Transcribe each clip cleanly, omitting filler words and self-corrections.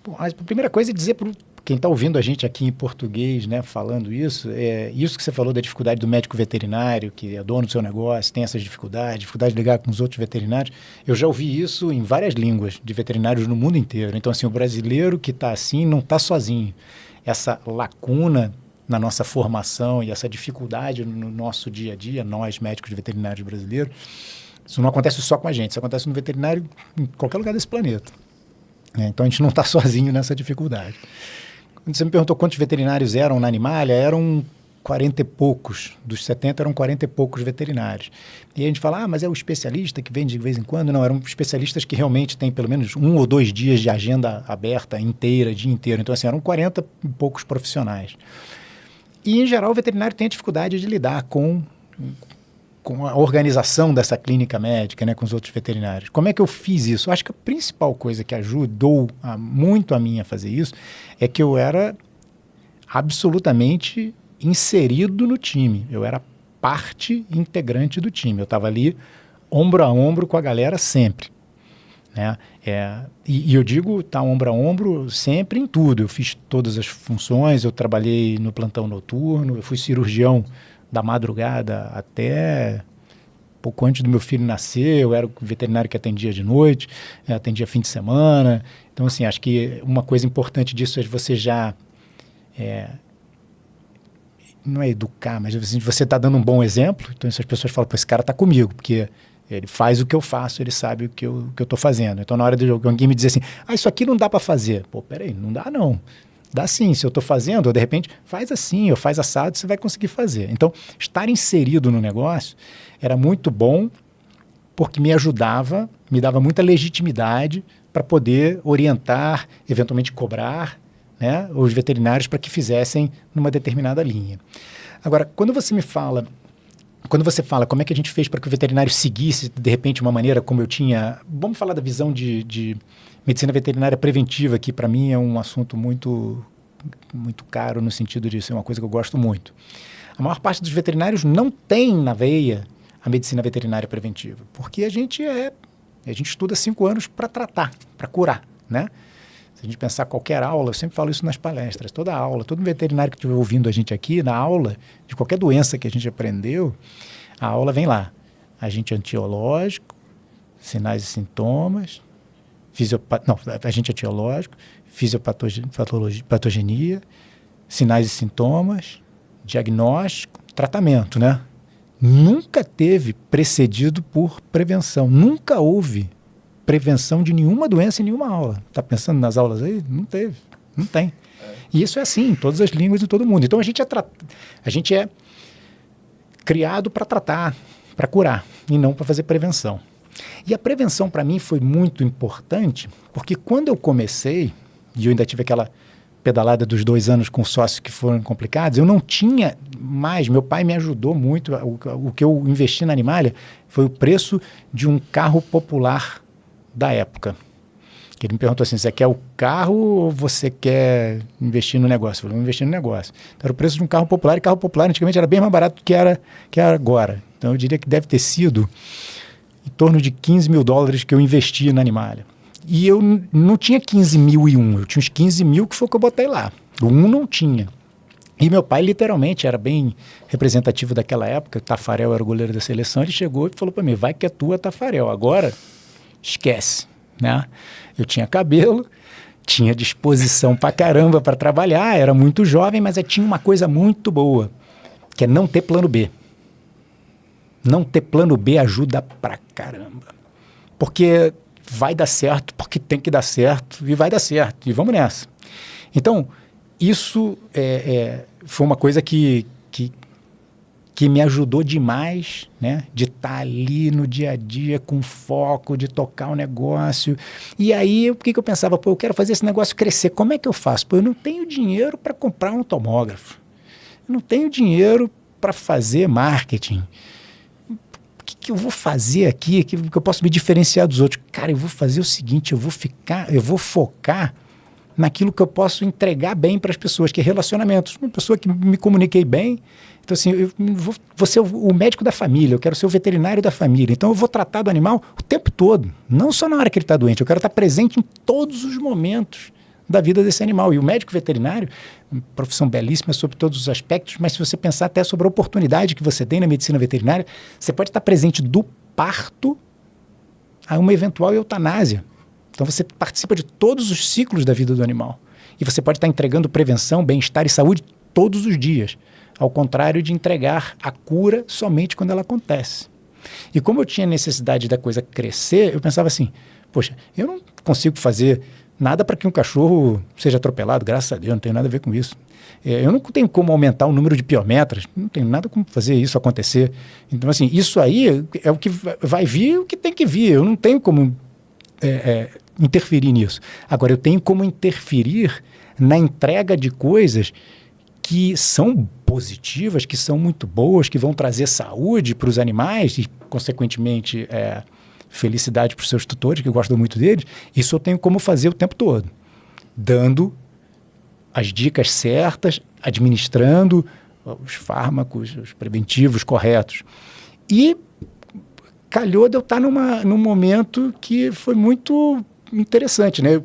Bom, a primeira coisa é dizer para quem está ouvindo a gente aqui em português, né, falando isso, isso que você falou da dificuldade do médico veterinário, que é dono do seu negócio, tem essas dificuldade de ligar com os outros veterinários. Eu já ouvi isso em várias línguas de veterinários no mundo inteiro. Então, assim, o brasileiro que está assim não está sozinho. Essa lacuna na nossa formação e essa dificuldade no nosso dia a dia, nós médicos veterinários brasileiros, isso não acontece só com a gente, isso acontece no veterinário em qualquer lugar desse planeta. Então, a gente não está sozinho nessa dificuldade. Quando você me perguntou quantos veterinários eram na Animalia, eram 40 e poucos. Dos 70 eram 40 e poucos veterinários. E a gente fala, mas é o especialista que vem de vez em quando? Não, eram especialistas que realmente têm pelo menos 1 ou 2 dias de agenda aberta inteira, dia inteiro. Então, assim, eram 40 e poucos profissionais. E, em geral, o veterinário tem a dificuldade de lidar com a organização dessa clínica médica, né, com os outros veterinários. Como é que eu fiz isso? Eu acho que a principal coisa que ajudou muito a mim a fazer isso é que eu era absolutamente inserido no time. Eu era parte integrante do time. Eu estava ali ombro a ombro com a galera sempre. Né? E eu digo ombro a ombro sempre em tudo. Eu fiz todas as funções, eu trabalhei no plantão noturno, eu fui cirurgião da madrugada até pouco antes do meu filho nascer. Eu era o veterinário que atendia de noite, atendia fim de semana. Então, assim, acho que uma coisa importante disso é você já... não é educar, mas assim, você está dando um bom exemplo. Então, essas pessoas falam, esse cara está comigo, porque ele faz o que eu faço, ele sabe o que eu estou fazendo. Então, na hora de alguém me dizer assim, isso aqui não dá para fazer. Peraí, não dá não. Dá sim, se eu estou fazendo, ou de repente, faz assim, ou faz assado, você vai conseguir fazer. Então, estar inserido no negócio era muito bom, porque me ajudava, me dava muita legitimidade para poder orientar, eventualmente cobrar, né, os veterinários para que fizessem numa determinada linha. Agora, quando você fala como é que a gente fez para que o veterinário seguisse, de repente, uma maneira como eu tinha... Vamos falar da visão de medicina veterinária preventiva, que para mim é um assunto muito, muito caro no sentido de ser uma coisa que eu gosto muito. A maior parte dos veterinários não tem na veia a medicina veterinária preventiva, porque a gente estuda 5 anos para tratar, para curar, né? Se a gente pensar qualquer aula, eu sempre falo isso nas palestras, toda aula, todo veterinário que estiver ouvindo a gente aqui, na aula de qualquer doença que a gente aprendeu, a aula vem lá. Agente antiológico, sinais e sintomas, agente etiológico, fisiopatogenia, sinais e sintomas, diagnóstico, tratamento, né? Nunca teve precedido por prevenção, nunca houve prevenção de nenhuma doença em nenhuma aula. Está pensando nas aulas aí? Não teve, não tem. E isso é assim em todas as línguas de todo mundo. Então, a gente é criado para tratar, para curar, e não para fazer prevenção. E a prevenção, para mim, foi muito importante, porque quando eu comecei, e eu ainda tive aquela pedalada dos 2 anos com sócios que foram complicados, eu não tinha mais, meu pai me ajudou muito, o que eu investi na Animalia foi o preço de um carro popular da época. Que ele me perguntou assim, você quer o carro ou você quer investir no negócio? Eu falei, vou investir no negócio. Então, era o preço de um carro popular, e carro popular antigamente era bem mais barato do que era agora. Então, eu diria que deve ter sido em torno de $15 mil que eu investi na Animalia. E eu não tinha 15.001, eu tinha uns 15 mil que foi o que eu botei lá. O não tinha. E meu pai, literalmente, era bem representativo daquela época. Tafarel era o goleiro da seleção. Ele chegou e falou para mim, vai que é tua, Tafarel. Agora, esquece, né? Eu tinha cabelo, tinha disposição pra caramba para trabalhar, era muito jovem, mas eu tinha uma coisa muito boa, que é não ter plano B. Não ter plano B ajuda pra caramba. Porque vai dar certo, porque tem que dar certo, e vai dar certo, e vamos nessa. Então, isso foi uma coisa que me ajudou demais, né? De estar ali no dia a dia com foco, de tocar o negócio. E aí, o que eu pensava? Eu quero fazer esse negócio crescer. Como é que eu faço? Eu não tenho dinheiro para comprar um tomógrafo. Eu não tenho dinheiro para fazer marketing. O que eu vou fazer aqui que eu posso me diferenciar dos outros? Cara, eu vou fazer o seguinte, eu vou focar naquilo que eu posso entregar bem para as pessoas, que é relacionamentos. Uma pessoa que me comuniquei bem. Então, assim, eu vou ser o médico da família, eu quero ser o veterinário da família. Então, eu vou tratar do animal o tempo todo, não só na hora que ele está doente. Eu quero estar presente em todos os momentos da vida desse animal. E o médico veterinário, uma profissão belíssima sobre todos os aspectos, mas se você pensar até sobre a oportunidade que você tem na medicina veterinária, você pode estar presente do parto a uma eventual eutanásia. Então você participa de todos os ciclos da vida do animal. E você pode estar entregando prevenção, bem-estar e saúde todos os dias, ao contrário de entregar a cura somente quando ela acontece. E como eu tinha necessidade da coisa crescer, eu pensava assim, poxa, eu não consigo fazer nada para que um cachorro seja atropelado, graças a Deus, não tenho nada a ver com isso. Eu não tenho como aumentar o número de piometras, não tenho nada como fazer isso acontecer. Então, assim, isso aí é o que vai vir, o que tem que vir. Eu não tenho como interferir nisso. Agora, eu tenho como interferir na entrega de coisas que são positivas, que são muito boas, que vão trazer saúde para os animais e, consequentemente, felicidade para os seus tutores, que gostam muito deles. Isso eu tenho como fazer o tempo todo, dando as dicas certas, administrando os fármacos, os preventivos corretos. E calhou de eu estar num momento que foi muito interessante, né?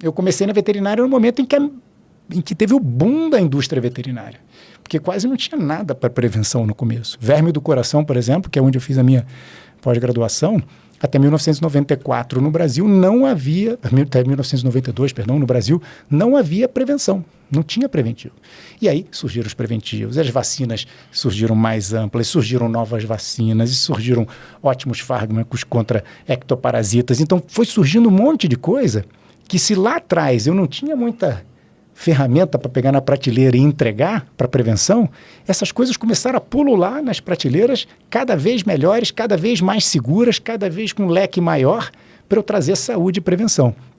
Eu comecei na veterinária no momento em que teve o boom da indústria veterinária, porque quase não tinha nada para prevenção no começo. Verme do coração, por exemplo, que é onde eu fiz a minha pós-graduação, até 1994 no Brasil não havia, até 1992, perdão, no Brasil não havia prevenção, não tinha preventivo. E aí surgiram os preventivos, as vacinas surgiram mais amplas, surgiram novas vacinas e surgiram ótimos fármacos contra ectoparasitas. Então foi surgindo um monte de coisa que, se lá atrás eu não tinha muita ferramenta para pegar na prateleira e entregar para prevenção, essas coisas começaram a pulular nas prateleiras cada vez melhores, cada vez mais seguras, cada vez com um leque maior para eu trazer saúde e prevenção.